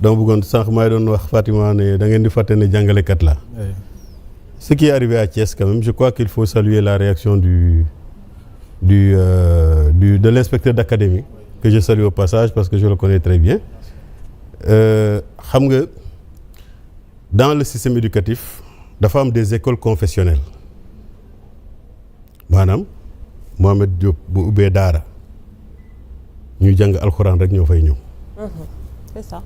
dama bëggoon sànq maa doon wax Fatima ne da ngeen di fàtte ne jàngalekat la. Ce qui est arrivé à Thiès quand même je crois qu'il faut saluer la réaction de l'inspecteur d'académie que je salue au passage parce que je le connais très bien. Xam nga dans le système éducatif dafa am des écoles confessionnelles maanaam Mohamed Diop bu ubbee daara ñuy jàng alxuraan rek ñoo fay ñëw. C'est ça.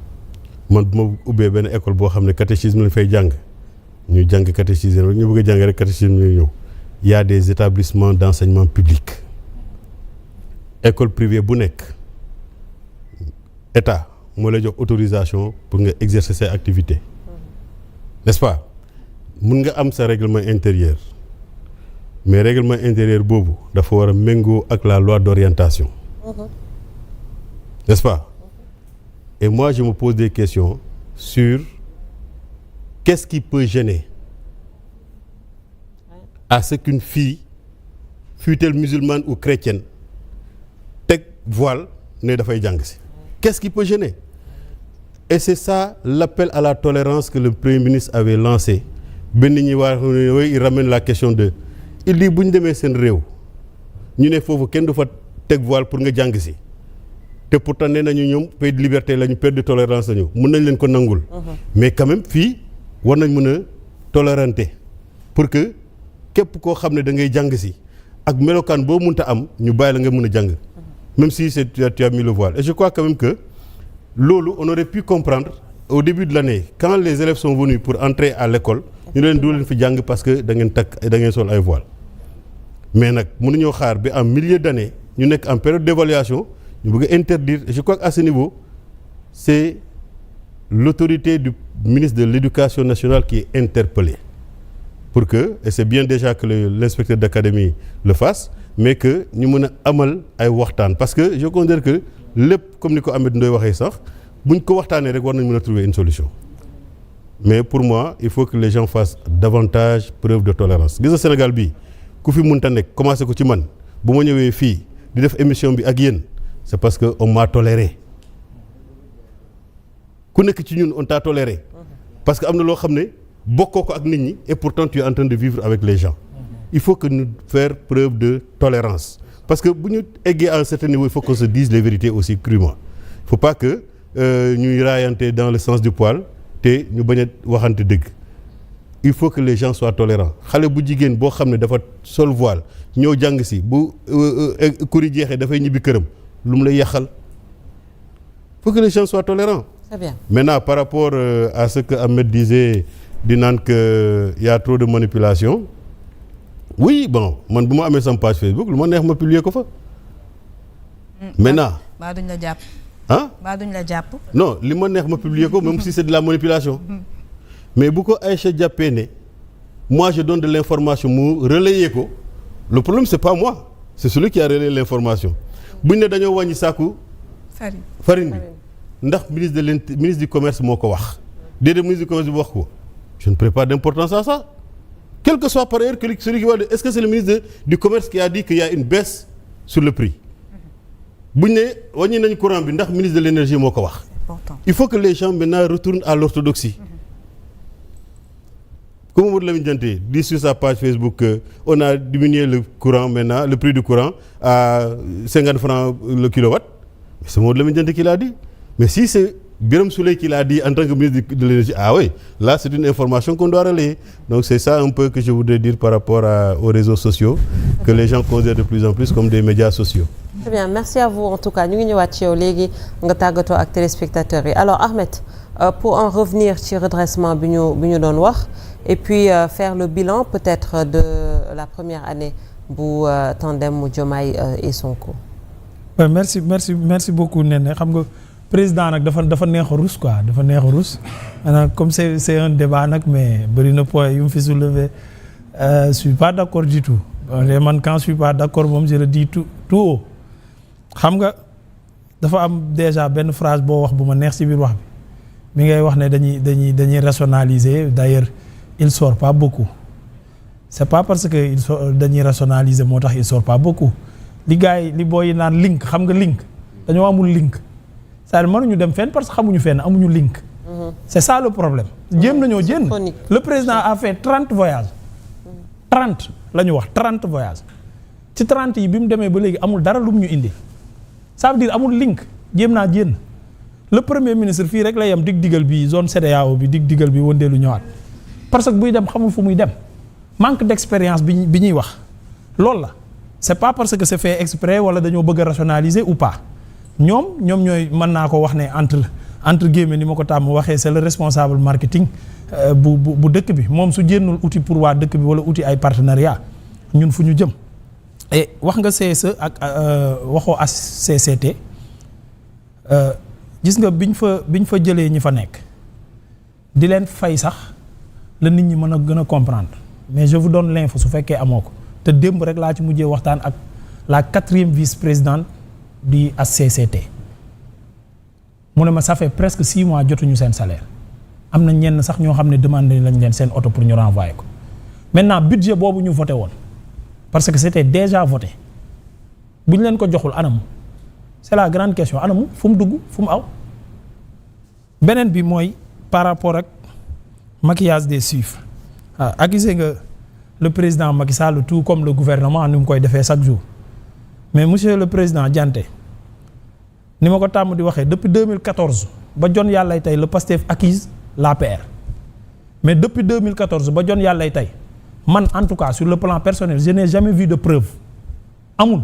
man bu ma ubbee benn école boo xam ne catéchisme lañ fay jàng ñu jàng catéchisme rek ñu bëgg a jàng rek catéchisme lañ ñëw. Il y a des établissements d'enseignement public école privée bu nekk état moo lay jox autorisation pour nga exercer ses activités n'est-ce pas mun nga am sa règlement intérieur mais règlement intérieur boobu dafa war a méngoo ak la loi d'orientation n'est-ce pas et moi je me pose des questions sur qu'est-ce qui peut gêner à ce qu'une fille fût-elle musulmane ou chrétienne teg voile ne dafay jàng si qu'est-ce qui peut gêner et c'est ça l'appel à la tolérance que le Premier ministre avait lancé benn ñi waa il ramène la question de il dit bu ñu demee seen réew ñu ne foofu kenn du fa teg voile pour nga jàng si te pourtant nee nañu ñoom pays de liberté lañu pays de tolérance lañu mën nañ leen ko nangul mais quand même fii war nañ mën a tolérante pour que képp koo xam ne da ngay jàng si ak melokaan boo mënta am ñu bàyyi la nga mën a jàng même si c'est tu as mis le voile et je crois quand même que loolu on aurait pu comprendre au début de l'année quand les élèves sont venus pour entrer à l'école ñu leen doo leen fi jàng parce que da ngeen takk da ngeen sol ay voile mais nag mënuñoo xaar bi en milieu d'année ñu nekk en période d'évaluation ñu bëgg a interdire et je crois qu'à ce niveau c'est l'autorité du ministre de l'Éducation nationale qui est interpellée pour que et c'est bien déjà que l'inspecteur d'académie le fasse mais que ñu mën a amal ay waxtaan parce que je considère que lépp comme ni ko Ahmed Ndoye waxee sax buñ ko waxtaanee rek war nañ mën a trouver une solution mais pour moi il faut que les gens fassent davantage preuve de tolérance gis nga Sénégal bii ku fi mënta nekk commencé ko ci man bu ma ñëwee fii di def émission bi ak yéen c'est parce que on m'a toléré ku nekk ci ñun on t'a toléré parce que am na loo xam ne bokkoo ko ak nit ñi et pourtant tu es en train de vivre avec les gens il faut que nous faire preuve de tolérance parce que bu ñu eggee à un certain niveau il faut qu'on se dise les vérités aussi crûment il faut pas que ñuy raayante dans le sens du poil te ñu bañ a waxante dëgg il faut que les gens soient tolérants xale bu jigéen boo xam ne dafa sol voile ñëw jàng si bu kuri jeexee dafay ñibbi këram lu mu lay yàqal il faut que les gens soient tolérants. Très bien. Maintenant par rapport à ce que Ahmed disait di naan que y a trop de manipulation oui bon man bu ma amee sama page Facebook lu ma neex ma publier ko fa. maintenant. baa duñ la jàpp. ah baa duñ la jàpp. non li ma neex ma publier ko même si c'est de la manipulation. mais bu ko Aïcha jàppee ne moi je donne de l'information mu relayer ko le problème c'est pas moi c'est celui qui a relayé l'information buñ ne dañoo wàññi saaku. farine bi ndax ministre du commerce moo ko wax déedéet ministre du commerce bi wax ko je ne prête pas d'importance à ça quel que soit par ailleurs que celui qui va dire est-ce que c'est le ministre du commerce qui a dit qu'il y a une baisse sur le prix buñ ne wàññi nañ courant bi ndax ministre de l'énergie moo ko wax il faut que les gens maintenant retournent à l'orthodoxie comme Mamadou Lamine Dianté dit sur sa page Facebook on a diminué le courant maintenant le prix du courant à 50 francs le kilowatt mais c'est Mamadou Lamine Dianté qui l'a dit mais si c'est Birame Souleye qui l'a dit en tant que ministre de l'énergie ah oui là c'est une information qu'on doit relayer donc c'est ça un peu que je voudrais dire par rapport aux réseaux sociaux que les gens considèrent de plus en plus comme des médias sociaux. Très bien merci à vous en tout cas ñu ngi ñëwaat ci yow léegi nga tàggatoo ak téléspectateurs yi alors Ahmed pour en revenir ci redressement bi ñu doon wax et puis faire le bilan peut-être de la première année bu tandem mu Diomaye et Sonko. merci beaucoup Néné xam nga président nag dafa neex a rus quoi dafa neex a rus maanaam comme c'est un débat nag mais bëri na point yu mu fi soulevé je suis pas d'accord du tout man quand je suis pas d'accord moom je le dis tout haut xam nga dafa am déjà benn phrase boo wax bu ma neex ci biir wax bi mi ngay wax ne dañuy rationaliser d'ailleurs il sort pas beaucoup c'est pas parce que dañuy rationaliser moo tax il sort pas beaucoup li gars yi li booy naan link xam nga link dañoo amul link c'est-à-dire mënuñu dem fenn parce que xamuñu fenn amuñu link. C'est ça le problème. jéem nañoo jéem. Le président a fait 30 voyages. 30 la ñu wax 30 voyages. ci 30 yi bi mu demee ba léegi amul dara lu mu ñu indi. ça veut dire amul link jéem naa jéem. le premier ministre fii rek la yem dig-digal bi zone CEDEAO bi dig-digal bi wëndeelu ñëwaat. parce que buy dem xamul fu muy dem. manque d'expérience bi ñuy wax. loolu la c'est pas parce que c'est fait exprès wala dañoo bëgg a rationaliser ou pas. ñoom ñooy mën naa ko wax ne entre guillemets ni ma ko tàmm waxee c'est le responsable marketing bu dëkk bi moom su jénnul outil pour waa dëkk bi wala outil ay partenariat ñun fu ñu jëm. et wax nga CSE ak waxoo HCCT gis nga biñ fa jëlee ñi fa nekk di leen fay sax la nit ñi mën a gën a comprendre mais je vous donne l'info su fekkee amoo ko te démb rek laa ci mujjee waxtaan ak la 4e vice-présidente du HCCT mu ne ma ça fait presque 6 mois jotuñu seen salaire am na ñenn sax ñoo xam ne demandé lañ leen seen oto pour ñu renvoyer ko maintenant budget boobu ñu voté woon parce que c'était déjà voté bu ñu leen ko joxul anamu c'est la grande question anamu fu mu dugg fu mu aw. beneen bi mooy par rapport ak maquillage des chiffres accusé nga le président Macky Sall tout comme le gouvernement ni mu koy defee chaque jour mais monsieur le président Dianté ni ma ko tàmm di waxee depuis 2014 ba jon yàllay tey le Pastef acquise l'APR mais depuis 2014 ba jon yàllay tey man en tout cas sur le plan personnel je n'ai jamais vu de preuve amul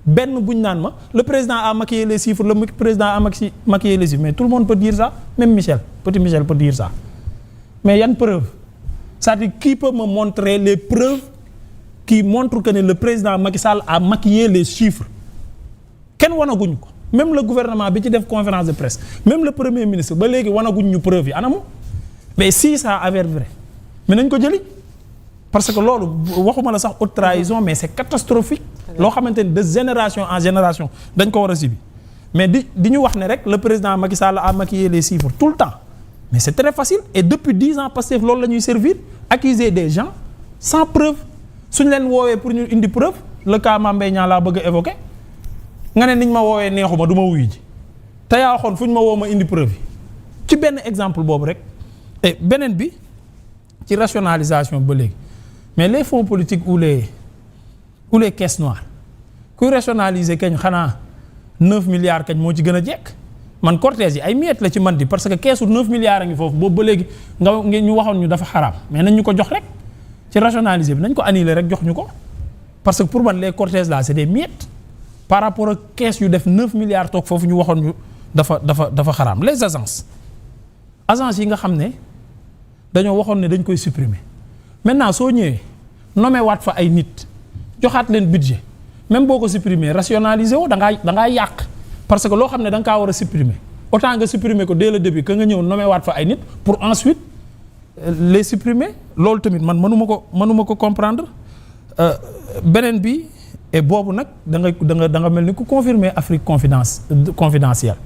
benn buñ naan ma le président a maquillé les chiffres le président a maquillé les chiffres mais tout le monde peut dire ça même Petit Michel peut dire ça mais yan preuve c'est-à-dire qui peut me montrer les preuves qui montrent que le président Macky Sall a maquillé les chiffres kenn wanaguñ ko même le gouvernement bi ci def conférence de presse même le premier ministre ba léegi wanaguñ ñu preuve yi anamu mais si ça avère vrai mais nañ ko jëli parce que loolu waxuma la sax haute trahison mais c'est catastrophique loo xamante ni de génération en génération dañ ko war a sibi mais di ñu wax ne rek le président Macky Sall a maquillé les chiffres tout le temps mais c'est très facile et depuis 10 ans Pastef loolu la ñuy servir accuser des gens sans preuve suñ leen woowee pour ñu indi preuve le cas Mame Mbaye Niang laa bëgg a évoquer nga ne niñ ma woowee neexuma du ma wuyu ji te yaa waxoon fu ñu ma woo ma indi preuve yi ci benn exemple boobu rek et beneen bi ci rationalisation ba léegi mais les fonds politiques ou les caisses noires kuy rationaliser kañ xanaa 9 milliards kañ moo ci gën a jekk man cortège yi ay miettes la ci man di parce que keesu 9 milliards a ngi foofu boobu ba léegi nga ñu waxoon ñu dafa xaraam mais nañ ñu ko jox rek ci rationaliser bi nañ ko annuler rek jox ñu ko parce que pour man les cortèges là c'est des miettes par rapport ak kees yu def 9 milliards toog foofu ñu waxoon ñu dafa xaraam les agences yi nga xam ne dañoo waxoon ne dañ koy supprimer maintenant soo ñëwee nommé waat fa ay nit joxaat leen budget même boo ko supprimer rationaliser woo da ngaa yàq parce que loo xam ne da nga kaa war a supprimer autant nga supprimer ko dès le début que nga ñëw nommé waat fa ay nit pour ensuite les supprimer loolu tamit man mënuma ko comprendre beneen bi et boobu nag da nga mel ni ku confirmer Afrique confidentielle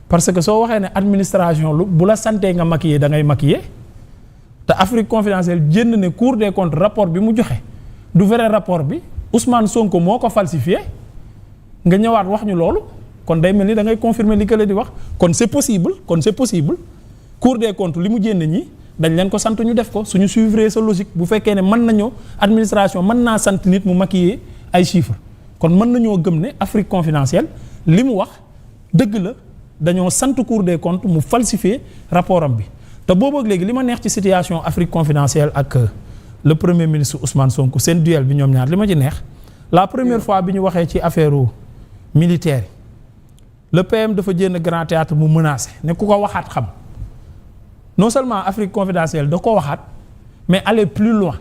parce que soo waxee ne administration lu bu la santee nga maquiller da ngay maquiller te Afrique confidentielle jënd ne Cour des comptes rapport bi mu joxe du vrai rapport bi Ousmane Sonko moo ko falsifié nga ñëwaat wax ñu loolu kon day mel ni da ngay confirmer li kële di wax kon c'est possible Cour des comptes li mu jënd ñi dañ leen ko sant ñu def ko suñu suivre sa logique bu fekkee ne mën nañoo administration mën naa sant nit mu maquiller ay chiffres kon mën nañoo gëm ne Afrique confidentielle li mu wax dëgg la dañoo sant Cour des comptes mu falsifier rapport am bi te boobu ak léegi li ma neex ci situation Afrique confidentielle ak le premier ministre Ousmane Sonko seen duel bi ñoom ñaar li ma ci neex la première fois bi ñu waxee ci affaire militaire le PM dafa jénn Grand Théâtre mu menacé ne ku ko waxaat xam non seulement Afrique confidentielle da ko waxaat mais aller plus loin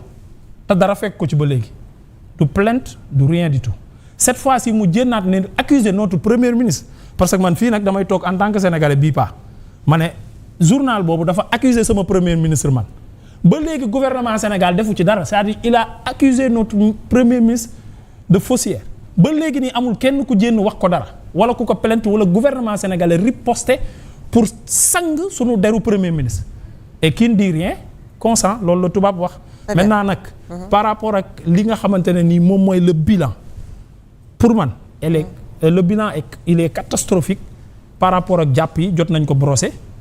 te dara fekk ko ci ba léegi du plainte du rien du tout cette fois-ci mu jénnaat ne accuser notre premier ministre parce que man fii nag damay toog en tant que sénégalais bii pas ma ne journal boobu dafa accuser sama premier ministre man ba léegi gouvernement Sénégal defu ci dara c'est-à-dire il a accusé notre premier ministre de faussaire ba léegi nii amul kenn ku jénn wax ko dara wala ku ko plainte wala gouvernement sénégalais riposté pour sang sunu deru premier ministre et qui ne dit rien consent loolu la tubaab wax maintenant nag par rapport ak li nga xamante ne nii moom mooy le bilan pour man le bilan il est catastrophique par rapport ak jàpp yi jot nañ ko brosser